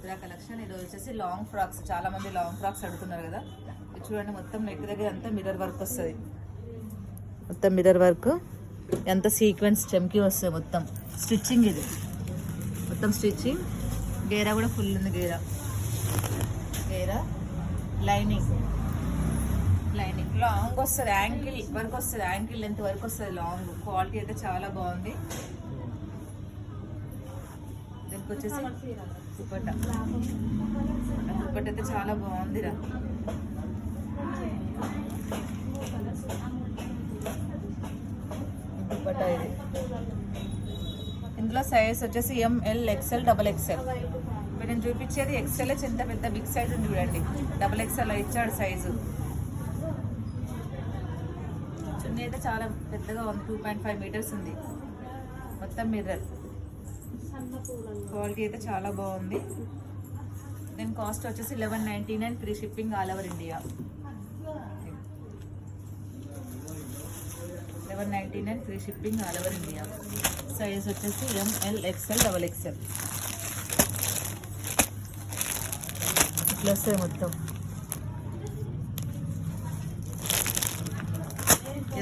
Rudra collection. ఇది వచ్చేసి long frocks, చాలా మంది లాంగ్ ఫ్రాక్స్ అడుగుతున్నారు కదా. ఇది చూడండి, మొత్తం నెక్ దగ్గర అంతా మిర్రర్ వర్క్ వస్తుంది. మొత్తం మిర్రర్ వర్క్, ఎంత సీక్వెన్స్ చెమ్కి వస్తుంది. మొత్తం స్టిచ్చింగ్, ఇది మొత్తం స్టిచ్చింగ్. గేరా కూడా ఫుల్ ఉంది. గేరా లైనింగ్ లాంగ్ వస్తుంది, యాంకిల్ వర్క్ వస్తుంది, యాంకిల్ లెంత్ వరకు వస్తుంది లాంగ్. క్వాలిటీ అయితే చాలా బాగుంది. దీనికి వచ్చేసి దుపట్టా అయితే చాలా బాగుందిరా. దుపట్టా ఇది. ఇందులో సైజ్ వచ్చేసి ఎంఎల్, ఎక్స్ఎల్, XXL. నేను చూపించేది ఎక్స్ఎల్. ఎంత పెద్ద బిగ్ సైజ్ ఉంది చూడండి. XXL ఇచ్చాడు సైజు. చున్నీ అయితే చాలా పెద్దగా ఉంది, 2.5 మీటర్స్ ఉంది. మొత్తం మిర్రర్. క్వాలిటీ అయితే చాలా బాగుంది. దీని కాస్ట్ వచ్చేసి 1199, free shipping all over India. 1199, free shipping all over India. Size వచ్చేసి ఎంఎల్, ఎక్స్ఎల్, XXL. ప్లస్ మొత్తం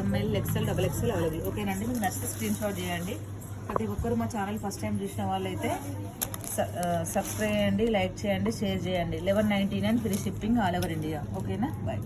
ఎంఎల్, ఎక్స్ఎల్, XXL అవైలబుల్. ఓకేనండి, మీకు నచ్చితే స్క్రీన్ షాట్ చేయండి. ప్రతి ఒక్కరు మా ఛానల్ ఫస్ట్ టైం చూసిన వాళ్ళైతే సబ్స్క్రైబ్ చేయండి, లైక్ చేయండి, షేర్ చేయండి. 1199, free shipping all over India. ఓకేనా, బాయ్.